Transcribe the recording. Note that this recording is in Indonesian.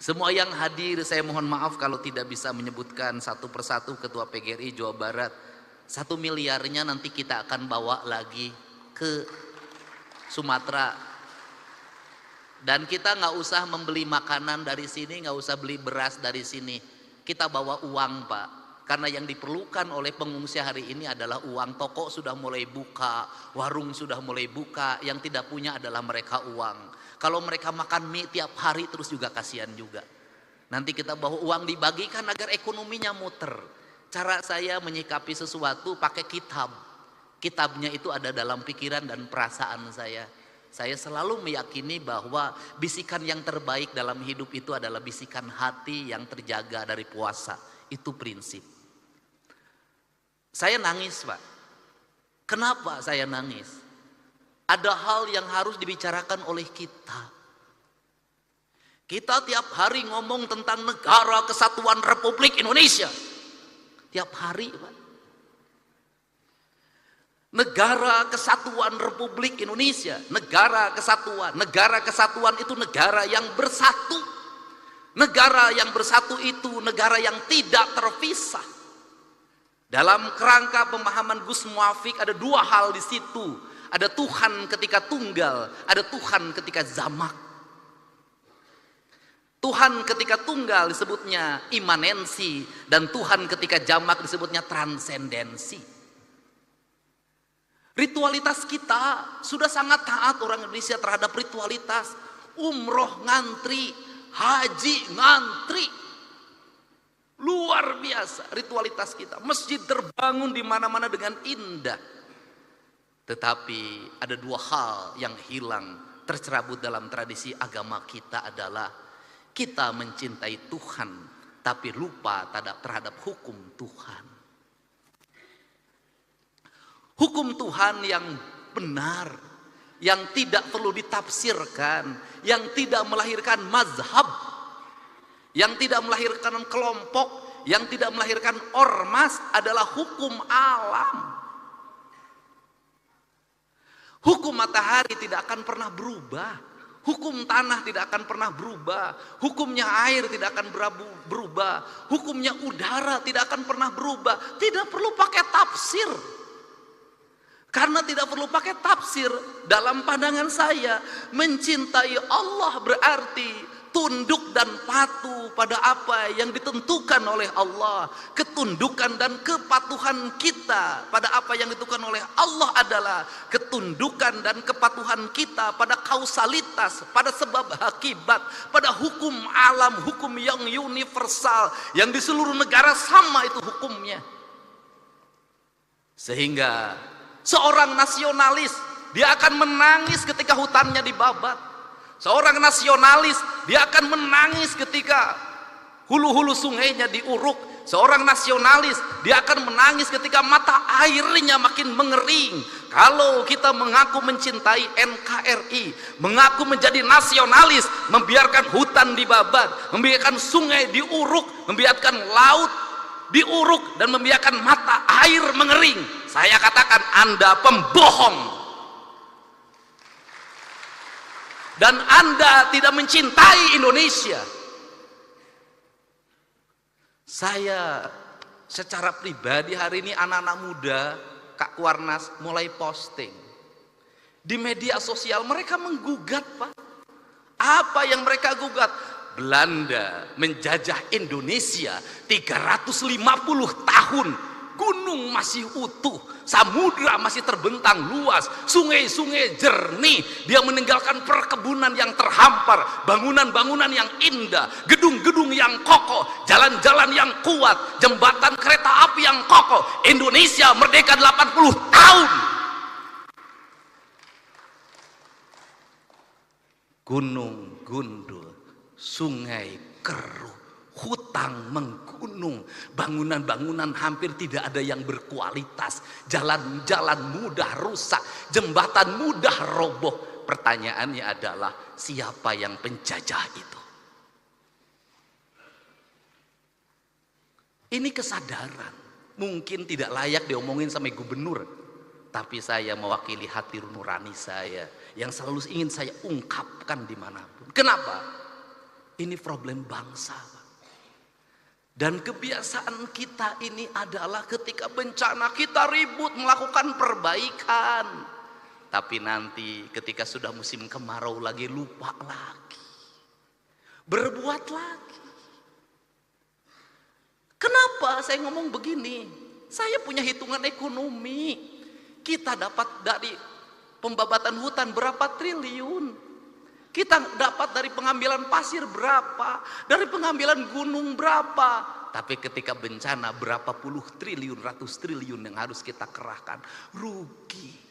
Semua yang hadir, saya mohon maaf kalau tidak bisa menyebutkan satu persatu Ketua PGRI Jawa Barat. 1 miliarnya nanti kita akan bawa lagi ke Sumatera. Dan kita nggak usah membeli makanan dari sini, nggak usah beli beras dari sini. Kita bawa uang, Pak. Karena yang diperlukan oleh pengungsi hari ini adalah uang. Toko sudah mulai buka, warung sudah mulai buka. Yang tidak punya adalah mereka uang. Kalau mereka makan mie tiap hari terus juga kasihan juga. Nanti kita bawa uang dibagikan agar ekonominya muter. Cara saya menyikapi sesuatu pakai kitab. Kitabnya itu ada dalam pikiran dan perasaan saya. Saya selalu meyakini bahwa bisikan yang terbaik dalam hidup itu adalah bisikan hati yang terjaga dari puasa. Itu prinsip. Saya nangis, Pak. Kenapa saya nangis? Ada hal yang harus dibicarakan oleh kita. Kita tiap hari ngomong tentang Negara Kesatuan Republik Indonesia. Tiap hari, Pak. Negara Kesatuan Republik Indonesia. Negara Kesatuan. Negara Kesatuan itu negara yang bersatu. Negara yang bersatu itu negara yang tidak terpisah. Dalam kerangka pemahaman Gus Muafik ada 2 hal di situ. Ada Tuhan ketika tunggal, ada Tuhan ketika jamak. Tuhan ketika tunggal disebutnya imanensi, dan Tuhan ketika jamak disebutnya transendensi. Ritualitas kita sudah sangat taat orang Indonesia terhadap ritualitas. Umroh ngantri, haji ngantri. Luar biasa ritualitas kita. Masjid terbangun di mana-mana dengan indah. Tetapi ada 2 hal yang hilang tercerabut dalam tradisi agama kita adalah kita mencintai Tuhan tapi lupa terhadap hukum Tuhan. Hukum Tuhan yang benar, yang tidak perlu ditafsirkan, yang tidak melahirkan mazhab, yang tidak melahirkan kelompok, yang tidak melahirkan ormas adalah hukum alam. Hukum matahari tidak akan pernah berubah. Hukum tanah tidak akan pernah berubah. Hukumnya air tidak akan berubah. Hukumnya udara tidak akan pernah berubah. Tidak perlu pakai tafsir. Karena tidak perlu pakai tafsir, dalam pandangan saya, mencintai Allah berarti tunduk dan patuh pada apa yang ditentukan oleh Allah. Ketundukan dan kepatuhan kita pada apa yang ditentukan oleh Allah adalah ketundukan dan kepatuhan kita pada kausalitas, pada sebab akibat, pada hukum alam, hukum yang universal, yang di seluruh negara sama itu hukumnya. Sehingga seorang nasionalis, dia akan menangis ketika hutannya dibabat. Seorang nasionalis, dia akan menangis ketika hulu-hulu sungainya diuruk. Seorang nasionalis, dia akan menangis ketika mata airnya makin mengering. Kalau kita mengaku mencintai NKRI, mengaku menjadi nasionalis, membiarkan hutan dibabat, membiarkan sungai diuruk, membiarkan laut diuruk, dan membiarkan mata air mengering, saya katakan Anda pembohong. Dan Anda tidak mencintai Indonesia. Saya secara pribadi hari ini anak-anak muda, Kak Kuarnas mulai posting di media sosial, mereka menggugat, Pak. Apa yang mereka gugat? Belanda menjajah Indonesia 350 tahun. Gunung masih utuh, samudra masih terbentang luas, sungai-sungai jernih. Dia meninggalkan perkebunan yang terhampar, bangunan-bangunan yang indah, gedung-gedung yang kokoh, jalan-jalan yang kuat, jembatan kereta api yang kokoh. Indonesia merdeka 80 tahun. Gunung gundul, sungai keruh, hutang menggunung, bangunan-bangunan hampir tidak ada yang berkualitas, jalan-jalan mudah rusak, jembatan mudah roboh. Pertanyaannya adalah, siapa yang penjajah itu? Ini kesadaran, mungkin tidak layak diomongin sama gubernur, tapi saya mewakili hati nurani saya yang selalu ingin saya ungkapkan dimanapun. Kenapa? Ini problem bangsa. Dan kebiasaan kita ini adalah ketika bencana kita ribut melakukan perbaikan. Tapi nanti ketika sudah musim kemarau lagi lupa lagi. Berbuat lagi. Kenapa saya ngomong begini? Saya punya hitungan ekonomi. Kita dapat dari pembabatan hutan berapa triliun. Kita dapat dari pengambilan pasir berapa, dari pengambilan gunung berapa. Tapi ketika bencana berapa puluh triliun, ratus triliun yang harus kita kerahkan. Rugi.